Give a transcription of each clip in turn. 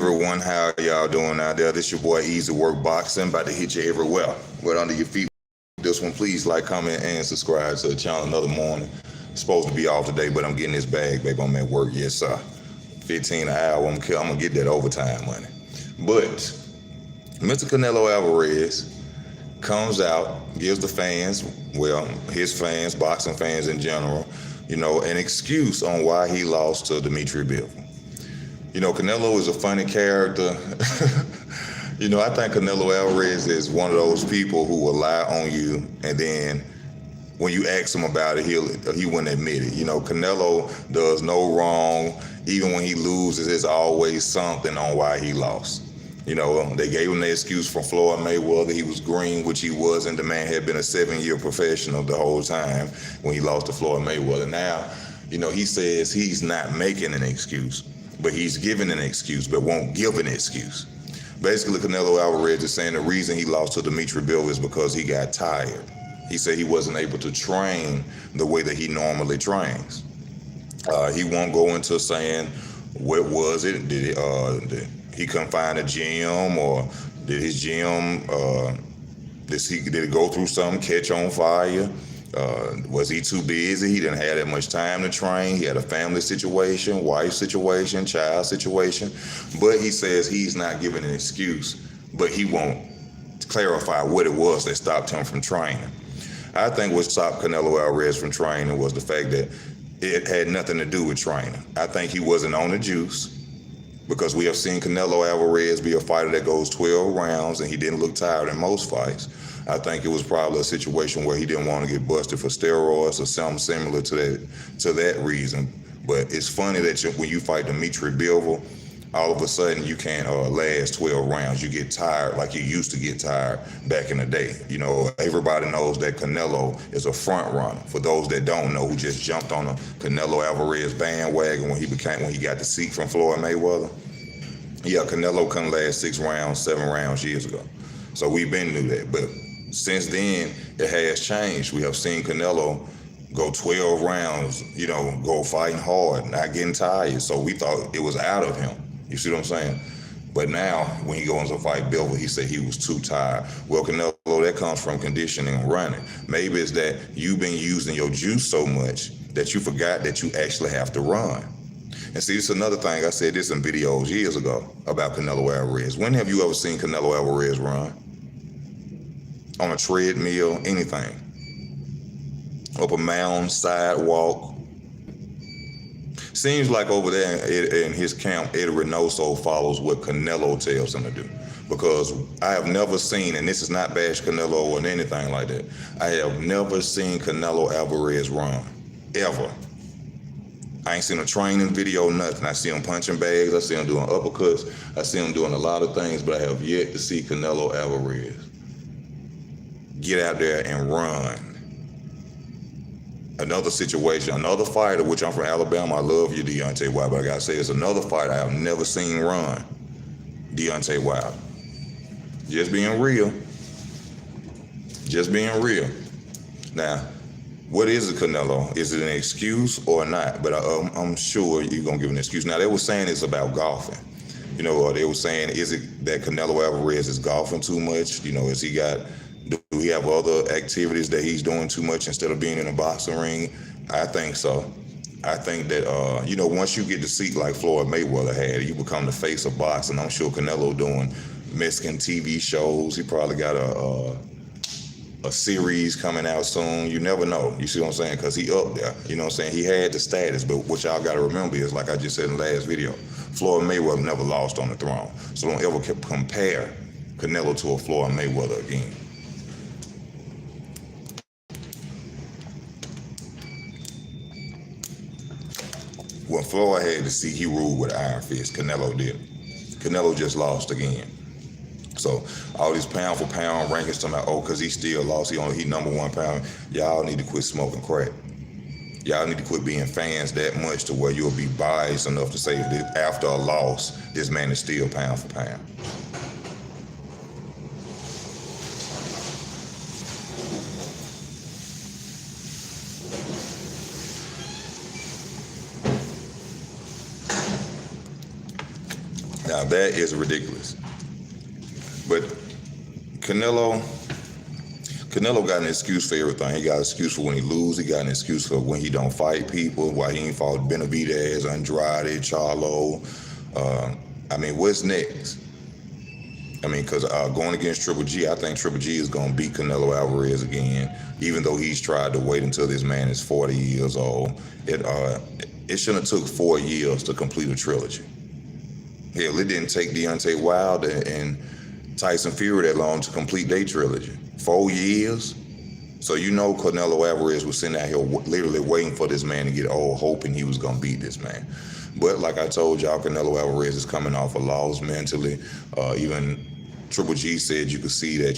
Everyone, how y'all doing out there? This your boy Easy Work Boxing, about to hit you everywhere. Right under your feet. This one, please like, comment, and subscribe to the channel. Another morning. Supposed to be off today, but I'm getting this bag, baby. I'm at work, yes sir. 15 an hour. I'm gonna get that overtime money. But Mr. Canelo Alvarez comes out, gives the fans, well, his fans, boxing fans in general, an excuse on why he lost to Dmitry Bivol. Canelo is a funny character. I think Canelo Alvarez is one of those people who will lie on you, and then when you ask him about it, he wouldn't admit it. Canelo does no wrong. Even when he loses, there's always something on why he lost. They gave him the excuse from Floyd Mayweather. He was green, which he wasn't. The man had been a 7-year professional the whole time when he lost to Floyd Mayweather. Now, he says he's not making an excuse, but he's giving an excuse, but won't give an excuse. Basically, Canelo Alvarez is saying the reason he lost to Dmitry Bivol is because he got tired. He said he wasn't able to train the way that he normally trains. He won't go into saying what was it. Did he couldn't find a gym, or did his gym did it go through something, catch on fire? Was he too busy? He didn't have that much time to train. He had a family situation, wife situation, child situation. But he says he's not giving an excuse, but he won't clarify what it was that stopped him from training. I think what stopped Canelo Alvarez from training was the fact that it had nothing to do with training. I think he wasn't on the juice, because we have seen Canelo Alvarez be a fighter that goes 12 rounds, and he didn't look tired in most fights. I think it was probably a situation where he didn't want to get busted for steroids or something similar to that reason. But it's funny that when you fight Dmitry Bivol, all of a sudden you can't last 12 rounds. You get tired like you used to get tired back in the day. Everybody knows that Canelo is a front runner. For those that don't know, who just jumped on a Canelo Alvarez bandwagon when he got the seat from Floyd Mayweather. Yeah, Canelo couldn't last 6 rounds, 7 rounds years ago. So we've been knew that. But since then, it has changed. We have seen Canelo go 12 rounds, go fighting hard, not getting tired. So we thought it was out of him. You see what I'm saying? But now, when he goes to fight Bivol, he said he was too tired. Well, Canelo, that comes from conditioning and running. Maybe it's that you've been using your juice so much that you forgot that you actually have to run. And see, this is another thing. I said this in videos years ago about Canelo Alvarez. When have you ever seen Canelo Alvarez run? On a treadmill, anything. Up a mountain, sidewalk. Seems like over there in his camp, Eddie Reynoso follows what Canelo tells him to do. Because I have never seen, and this is not bash Canelo or anything like that, I have never seen Canelo Alvarez run, ever. I ain't seen a training video, nothing. I see him punching bags, I see him doing uppercuts, I see him doing a lot of things, but I have yet to see Canelo Alvarez get out there and run. Another situation, another fighter, which I'm from Alabama, I love you, Deontay Wilder, but I gotta say, it's another fighter I have never seen run, Deontay Wilder. Just being real. Just being real. Now, what is it, Canelo? Is it an excuse or not? But I'm sure you're gonna give an excuse. Now, they were saying it's about golfing. Or they were saying, is it that Canelo Alvarez is golfing too much? Do he have other activities that he's doing too much instead of being in a boxing ring? I think so. I think that, once you get the seat like Floyd Mayweather had, you become the face of boxing. I'm sure Canelo doing Mexican TV shows. He probably got a series coming out soon. You never know. You see what I'm saying? Because he up there. You know what I'm saying? He had the status. But what y'all got to remember is, like I just said in the last video, Floyd Mayweather never lost on the throne. So don't ever compare Canelo to a Floyd Mayweather again. When Floyd had the seat, he ruled with an iron fist. Canelo did. Canelo just lost again. So all these pound for pound rankings talking about, because he still lost, he #1 pound. Y'all need to quit smoking crack. Y'all need to quit being fans that much to where you'll be biased enough to say that after a loss, this man is still pound for pound. Now, that is ridiculous. But Canelo got an excuse for everything. He got an excuse for when he loses. He got an excuse for when he don't fight people, why he ain't fought Benavidez, Andrade, Charlo. What's next? Because going against Triple G, I think Triple G is going to beat Canelo Alvarez again, even though he's tried to wait until this man is 40 years old. It shouldn't have took 4 years to complete a trilogy. Hell, it didn't take Deontay Wilder and Tyson Fury that long to complete their trilogy. 4 years. So Canelo Alvarez was sitting out here literally waiting for this man to get old, hoping he was going to beat this man. But like I told y'all, Canelo Alvarez is coming off a loss mentally. Even Triple G said you could see that,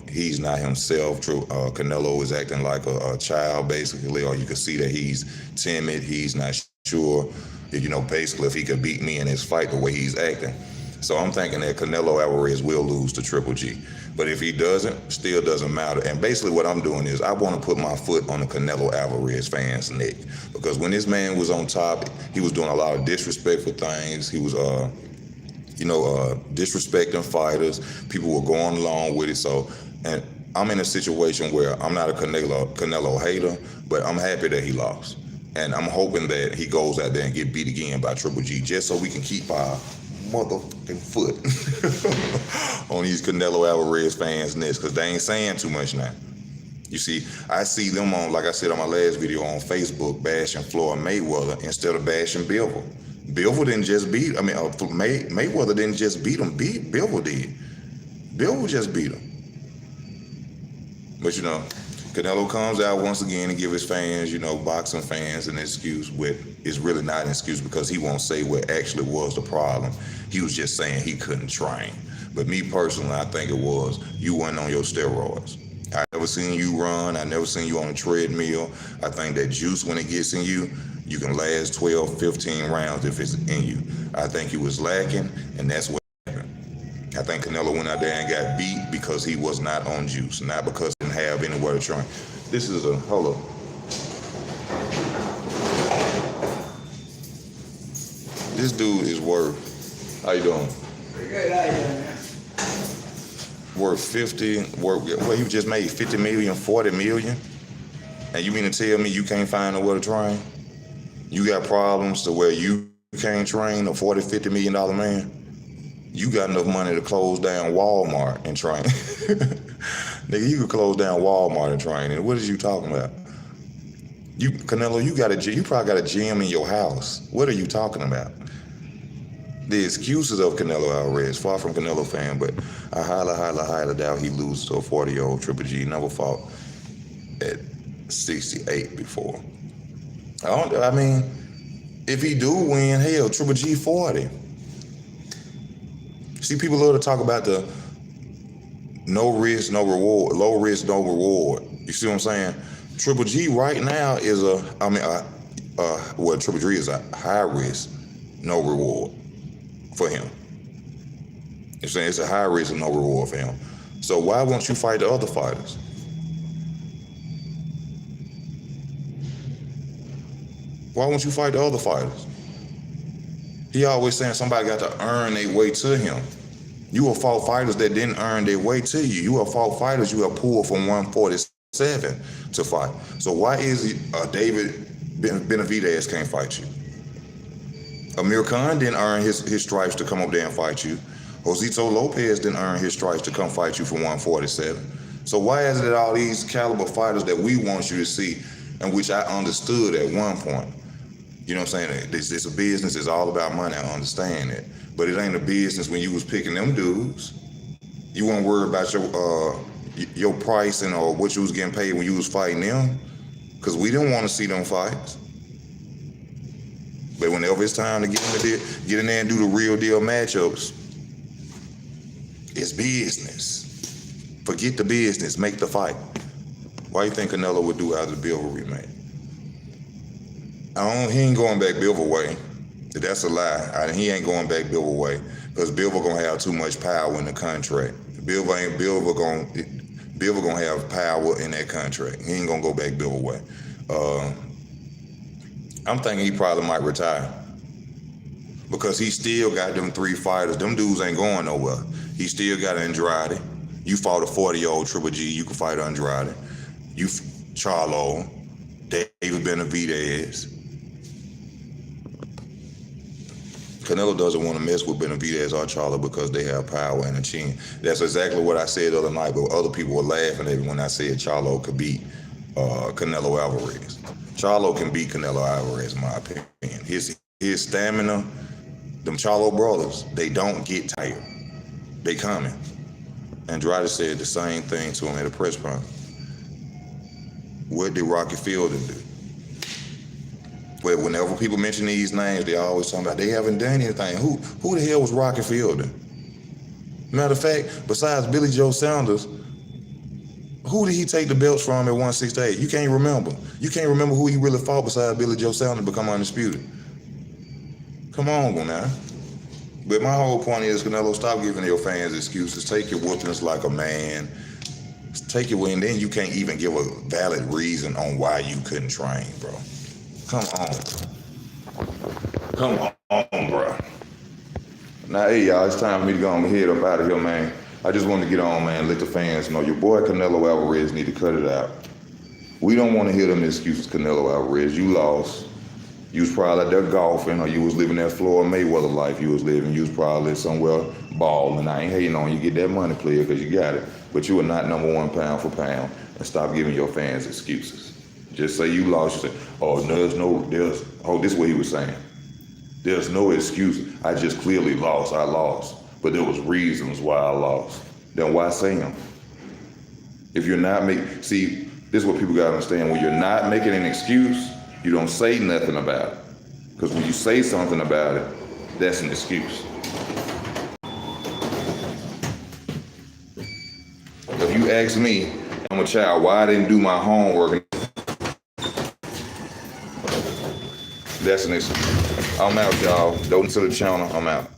he's not himself. Canelo is acting like a child, basically, or you could see that he's timid. He's not sure, basically if he could beat me in his fight the way he's acting. So I'm thinking that Canelo Alvarez will lose to Triple G. But if he doesn't, still doesn't matter. And basically what I'm doing is I want to put my foot on the Canelo Alvarez fans' neck. Because when this man was on top, he was doing a lot of disrespectful things. He was, disrespecting fighters. People were going along with it. So, and I'm in a situation where I'm not a Canelo hater, but I'm happy that he lost. And I'm hoping that he goes out there and get beat again by Triple G, just so we can keep our motherfucking foot on these Canelo Alvarez fans' necks, because they ain't saying too much now. You see, I see them on, like I said on my last video, on Facebook bashing Floyd Mayweather instead of bashing Bivol. Bivol didn't just beat, Mayweather didn't just beat him, Bivol did. Bivol just beat him. But Canelo comes out once again and give his fans, boxing fans, an excuse, but it's really not an excuse, because he won't say what actually was the problem. He was just saying he couldn't train. But me personally, I think it was you weren't on your steroids. I never seen you run. I never seen you on a treadmill. I think that juice, when it gets in you, you can last 12, 15 rounds if it's in you. I think he was lacking, and that's what happened. I think Canelo went out there and got beat because he was not on juice, not because he didn't have anywhere to train. This is hold up. This dude is worth, how you doing? Pretty good, how you doing, man? He just made 50 million, 40 million. And you mean to tell me you can't find nowhere to train? You got problems to where you can't train a 40, $50 million man? You got enough money to close down Walmart and train. Nigga, you could close down Walmart and train. And what is you talking about? Canelo, you probably got a gym in your house. What are you talking about? The excuses of Canelo Alvarez, far from Canelo fan, but I highly doubt he loses to a 40-year-old Triple G. Never fought at 68 before. If he do win, hell, Triple G 40. See, people love to talk about the no risk, no reward, low risk, no reward. You see what I'm saying? Triple G right now is Triple G is a high risk, no reward for him. You're saying it's a high risk and no reward for him. So why won't you fight the other fighters? Why won't you fight the other fighters? He always saying somebody got to earn their way to him. You have fought fighters that didn't earn their way to you. You have fought fighters you have pulled from 147 to fight. So why is David Benavidez can't fight you? Amir Khan didn't earn his stripes to come up there and fight you. Josito Lopez didn't earn his stripes to come fight you for 147. So why is it that all these caliber fighters that we want you to see, and which I understood at one point, you know what I'm saying? It's a business. It's all about money. I understand that. But it ain't a business when you was picking them dudes. You weren't worried about your pricing or what you was getting paid when you was fighting them, because we didn't want to see them fights. But whenever it's time to get in there and do the real deal matchups, it's business. Forget the business. Make the fight. Why you think Canelo would do after the Bivol rematch? He ain't going back Bivol way. That's a lie. He ain't going back Bivol way, because Bivol gonna have too much power in the contract. Bivol gonna have power in that contract. He ain't gonna go back Bivol way. I'm thinking he probably might retire. because he still got them 3 fighters. Them dudes ain't going nowhere. He still got Andrade. You fought a 40-year-old Triple G, you can fight Andrade. You Charlo, David Benavidez. Canelo doesn't want to mess with Benavidez or Charlo because they have power and a chin. That's exactly what I said the other night, but other people were laughing at me when I said Charlo could beat Canelo Alvarez. Charlo can beat Canelo Alvarez, in my opinion. His stamina, them Charlo brothers, they don't get tired. They coming. Andrade said the same thing to him at a press conference. What did Rocky Fielding do? Well, whenever people mention these names, they always talking about they haven't done anything. Who the hell was Rocky Fielding? Matter of fact, besides Billy Joe Saunders, who did he take the belts from at 168? You can't remember. You can't remember who he really fought besides Billy Joe Saunders to become undisputed. Come on now. But my whole point is, Canelo, stop giving your fans excuses. Take your whoopings like a man. Take it away, and then you can't even give a valid reason on why you couldn't train, bro. Come on, bro. Now, hey, y'all, it's time for me to go on ahead up out of here, man. I just wanted to get on, man, let the fans know your boy Canelo Alvarez need to cut it out. We don't want to hear them excuses, Canelo Alvarez. You lost. You was probably out there golfing, or you was living that Floyd Mayweather life you was living. You was probably somewhere balling. I ain't hating on you. Get that money, player, because you got it. But you are not number one pound for pound. And stop giving your fans excuses. Just say you lost. You say, this is what he was saying. There's no excuse. I just clearly lost. I lost. But there was reasons why I lost. Then why say them? If you're not see, this is what people gotta understand. When you're not making an excuse, you don't say nothing about it. Because when you say something about it, that's an excuse. If you ask me, I'm a child, why I didn't do my homework, that's an excuse. I'm out, y'all. Don't to the channel. I'm out.